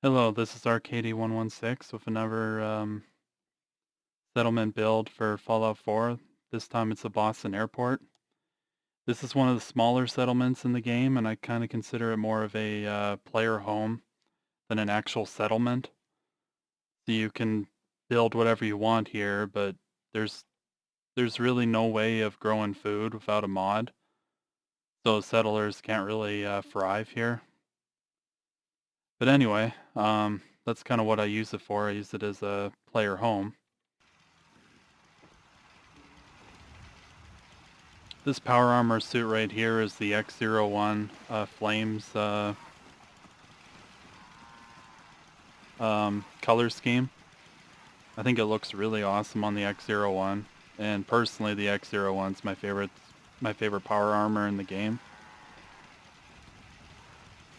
Hello, this is Arcady116 with another settlement build for Fallout 4. This time it's the Boston Airport. This is one of the smaller settlements in the game, and I kind of consider it more of a player home than an actual settlement. So you can build whatever you want here, but there's there's really no way of growing food without a mod, so settlers can't really thrive here. But anyway, that's kind of what I use it for. I use it as a player home. This power armor suit right here is the X01 Flames color scheme. I think it looks really awesome on the X01, and personally the X01's my favorite power armor in the game.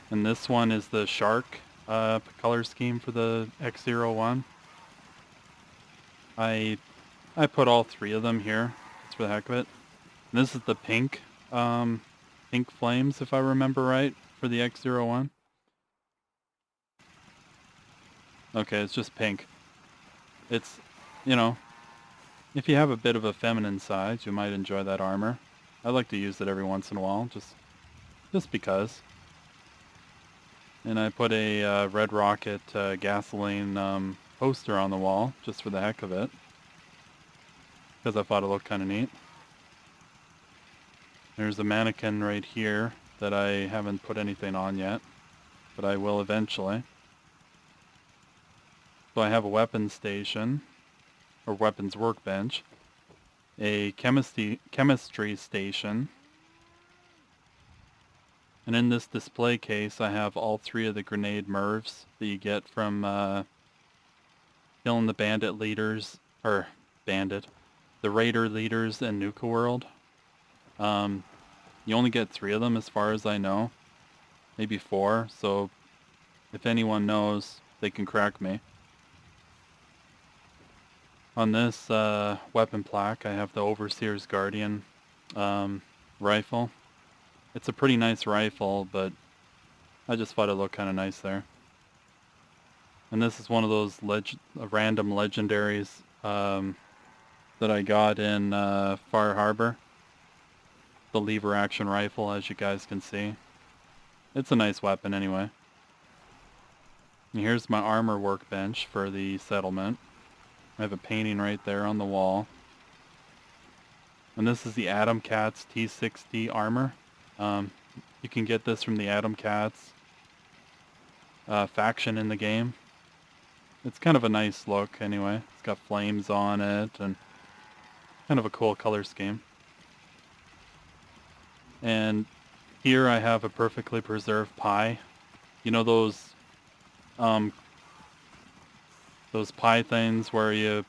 And this one is the Shark color scheme for the X01. I put all three of them here, just for the heck of it. And this is the pink flames, if I remember right, for the X01. Okay, it's just pink. It's, you know, if you have a bit of a feminine side, you might enjoy that armor. I like to use it every once in a while, just because. And I put a Red Rocket gasoline poster on the wall, just for the heck of it, because I thought it looked kind of neat. There's a mannequin right here that I haven't put anything on yet, but I will eventually. So I have a weapons station, or weapons workbench, a chemistry station, and in this display case I have all three of the grenade MIRVs that you get from killing the bandit leaders, or the raider leaders in Nuka World. You only get 3 of them as far as I know, maybe 4, so if anyone knows, they can correct me. On this weapon plaque, I have the Overseer's Guardian rifle. It's a pretty nice rifle, but I just thought it looked kind of nice there. And this is one of those random legendaries that I got in Far Harbor. The lever action rifle, as you guys can see. It's a nice weapon anyway. And here's my armor workbench for the settlement. I have a painting right there on the wall. And this is the Atom Cats T60 armor. You can get this from the Atom Cats faction in the game. It's kind of a nice look anyway. It's got flames on it and kind of a cool color scheme. And here I have a perfectly preserved pie. You know those pie things where you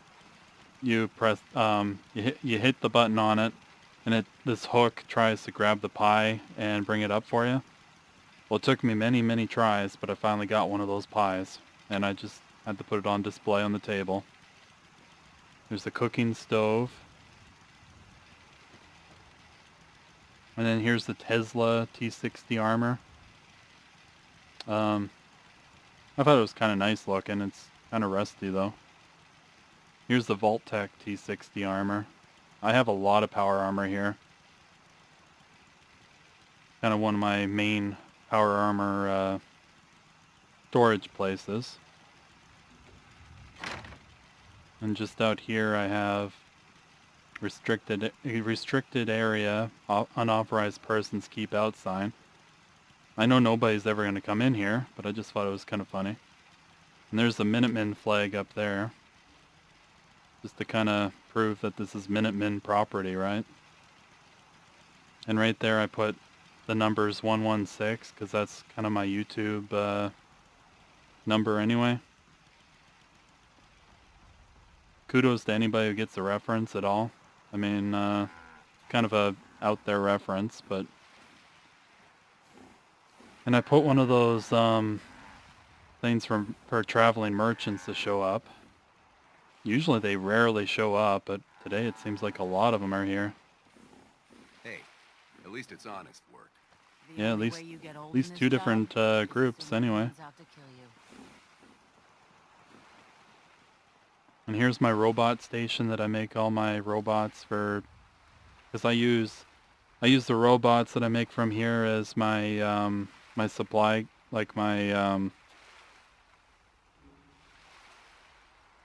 press you hit the button on it, and this hook tries to grab the pie and bring it up for you. Well, it took me many tries, but I finally got one of those pies, and I just had to put it on display on the table. There's the cooking stove. And then here's the Tesla T60 armor. I thought it was kind of nice looking. It's kind of rusty though. Here's the Vault-Tec T60 armor. I have a lot of power armor here. Kind of one of my main power armor storage places. And just out here I have restricted area, unauthorized persons keep out sign. I know nobody's ever going to come in here, but I just thought it was kind of funny. And there's the Minutemen flag up there, just to kind of prove that this is Minutemen property, right? And right there I put the numbers 116, because that's kind of my YouTube number anyway. Kudos to anybody who gets the reference at all. I mean, kind of a out there reference, but... And I put one of those things for traveling merchants to show up. Usually they rarely show up, but today it seems like a lot of them are here. Hey, at least it's honest work. Yeah, at least 2 different groups anyway. And here's my robot station that I make all my robots for, because I use the robots that I make from here as my my supply, like my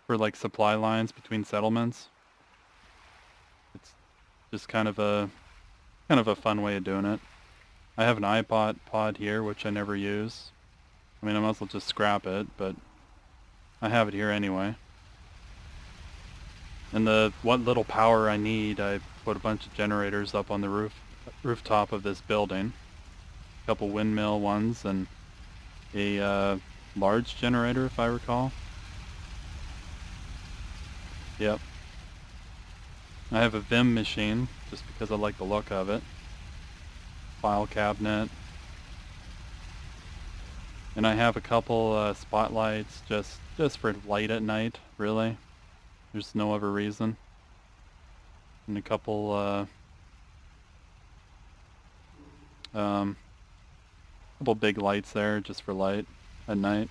for like supply lines between settlements. It's just kind of a fun way of doing it. I have an iPod pod here, which I never use. I mean, I might as well just scrap it, but I have it here anyway. And what little power I need, I put a bunch of generators up on the rooftop of this building. A couple windmill ones and a large generator, if I recall. Yep. I have a Vim machine, just because I like the look of it. File cabinet. And I have a couple spotlights just for light at night, really. There's no other reason. And a couple big lights there just for light at night.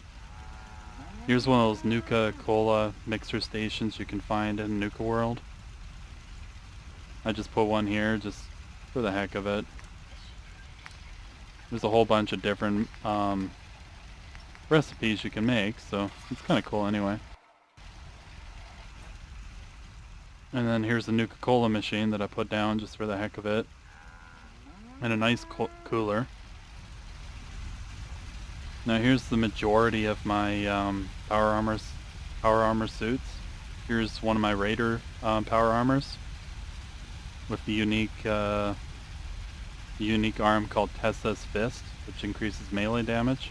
Here's one of those Nuka-Cola mixer stations you can find in Nuka World. I just put one here just for the heck of it. There's a whole bunch of different recipes you can make, so it's kind of cool anyway. And then here's the Nuka-Cola machine that I put down just for the heck of it. And a nice cooler. Now here's the majority of my power armor suits. Here's one of my Raider power armors with the unique arm called Tessa's Fist, which increases melee damage.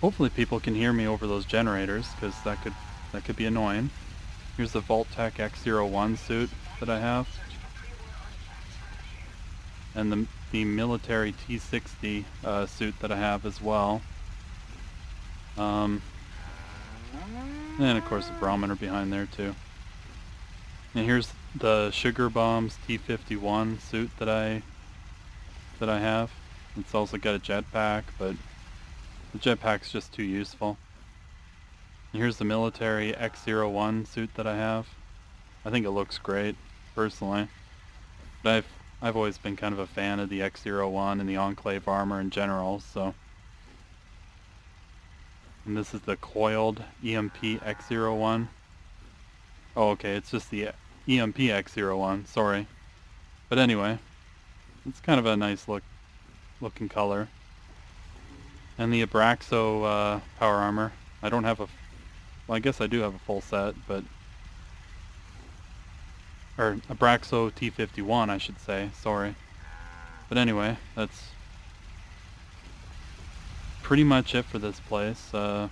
Hopefully people can hear me over those generators, because that could be annoying. Here's the Vault-Tec X01 suit that I have. And the military T60 suit that I have as well. And of course the barometer behind there too. And here's the Sugar Bombs T51 suit that I have. It's also got a jetpack, but the jetpack's just too useful. And here's the military X01 suit that I have. I think it looks great, personally. But I've always been kind of a fan of the X01 and the Enclave armor in general, so. And this is the coiled EMP X01. Oh, okay, it's just the EMP X01, sorry. But anyway, it's kind of a nice looking color. And the Abraxo power armor. I don't have well, I guess I do have a full set, but or Abraxo T51, I should say, sorry. But anyway, that's pretty much it for this place. What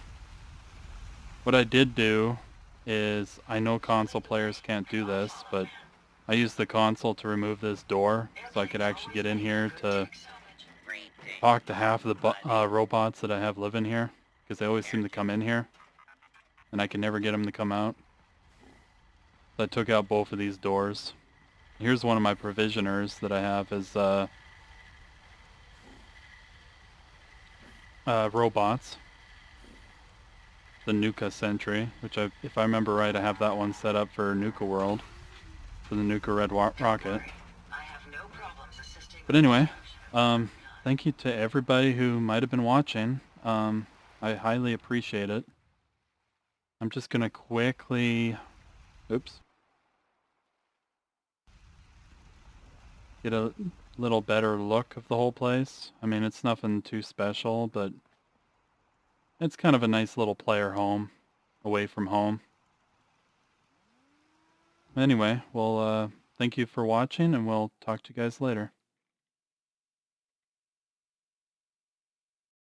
I did do is, I know console players can't do this, but I used the console to remove this door so I could actually get in here to talk to half of the robots that I have living here, because they always seem to come in here and I can never get them to come out. So I took out both of these doors. Here's one of my provisioners that I have as robots. The Nuka Sentry, which if I remember right, I have that one set up for Nuka World, for the Nuka Red Rocket. But anyway, thank you to everybody who might have been watching. I highly appreciate it. I'm just gonna quickly, oops, get a little better look of the whole place. I mean, it's nothing too special, but it's kind of a nice little player home, away from home. Anyway, well, thank you for watching, and we'll talk to you guys later.